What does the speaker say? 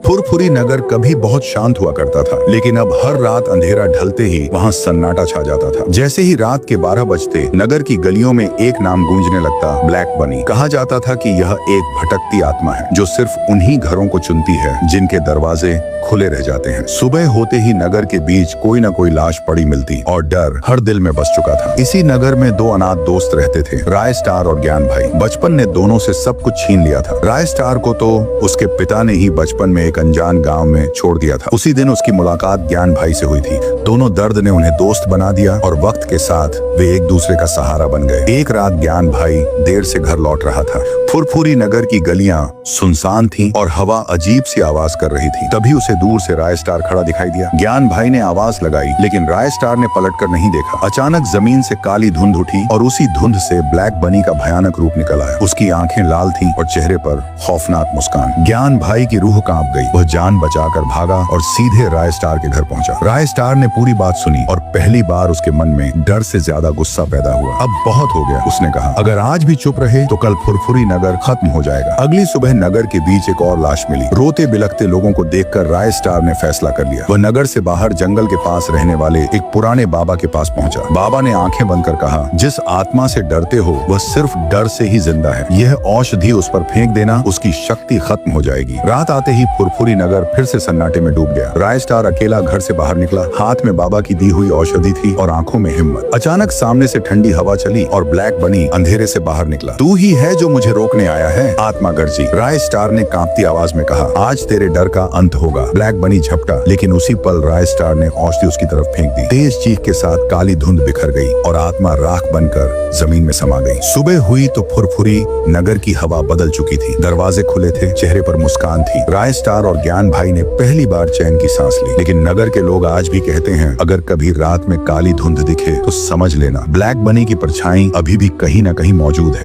फुरफुरी नगर कभी बहुत शांत हुआ करता था, लेकिन अब हर रात अंधेरा ढलते ही वहाँ सन्नाटा छा जाता था। जैसे ही रात के 12 बजते नगर की गलियों में एक नाम गूंजने लगता, ब्लैक बनी। कहा जाता था कि यह एक भटकती आत्मा है जो सिर्फ उन्हीं घरों को चुनती है जिनके दरवाजे खुले रह जाते हैं। सुबह होते ही नगर के बीच कोई न कोई लाश पड़ी मिलती और डर हर दिल में बस चुका था। इसी नगर में दो अनाथ दोस्त रहते थे, राय स्टार और ज्ञान भाई। बचपन ने दोनों से सब कुछ छीन लिया था। राय स्टार को तो उसके पिता ने ही बचपन में एक अनजान गांव में छोड़ दिया था। उसी दिन उसकी मुलाकात ज्ञान भाई से हुई थी। दोनों दर्द ने उन्हें दोस्त बना दिया और वक्त के साथ वे एक दूसरे का सहारा बन गए। एक रात ज्ञान भाई देर से घर लौट रहा था। फुरफुरी नगर की गलियां सुनसान थीं और हवा अजीब सी आवाज कर रही थी। तभी उसे दूर से राय स्टार खड़ा दिखाई दिया। ज्ञान भाई ने आवाज लगाई, लेकिन राय स्टार ने पलटकर नहीं देखा। अचानक जमीन से काली धुंध उठी और उसी धुंध से ब्लैक बनी का भयानक रूप निकल आया। उसकी आंखें लाल थीं और चेहरे पर खौफनाक मुस्कान। ज्ञान भाई की रूह कांप गई। वह जान बचाकर भागा और सीधे राय स्टार के घर पहुंचा। राय स्टार ने पूरी बात सुनी और पहली बार उसके मन में डर से ज्यादा गुस्सा पैदा हुआ। अब बहुत हो गया, उसने कहा। अगर आज भी चुप रहे तो कल फुरफुरी नगर खत्म हो जाएगा। अगली सुबह नगर के बीच एक और लाश मिली। रोते बिलखते लोगों को देखकर राय स्टार ने फैसला कर लिया। वह नगर से बाहर जंगल के पास रहने वाले एक पुराने बाबा के पास पहुंचा। बाबा ने आंखें बंद कर कहा, जिस आत्मा से डरते हो वह सिर्फ डर से ही जिंदा है। यह औषधि उस पर फेंक देना, उसकी शक्ति खत्म हो जाएगी। रात आते ही फुरफुरी नगर फिर से सन्नाटे में डूब गया। राय स्टार अकेला घर से बाहर निकला। हाथ में बाबा की दी हुई औषधि थी और आंखों में हिम्मत। अचानक सामने से ठंडी हवा चली और ब्लैक बनी अंधेरे से बाहर निकला। तू ही है जो मुझे रोकने आया है, आत्मा गर्जी। राय स्टार ने कांपती आवाज में कहा, आज तेरे डर का अंत होगा। ब्लैक बनी झपटा, लेकिन उसी पल राय स्टार ने औषधि उसकी तरफ फेंक दी। तेज चीख के साथ काली धुंध बिखर गई और आत्मा राख बनकर जमीन में समा गई। सुबह हुई तो फुरफुरी नगर की हवा बदल चुकी थी। दरवाजे खुले थे, चेहरे पर मुस्कान थी। राय स्टार और ज्ञान भाई ने पहली बार चैन की सांस ली। लेकिन नगर के लोग आज भी कहते हैं, अगर कभी रात में काली धुंध दिखे तो समझ लेना ब्लैक बनी की परछाई अभी भी कहीं न कहीं मौजूद है।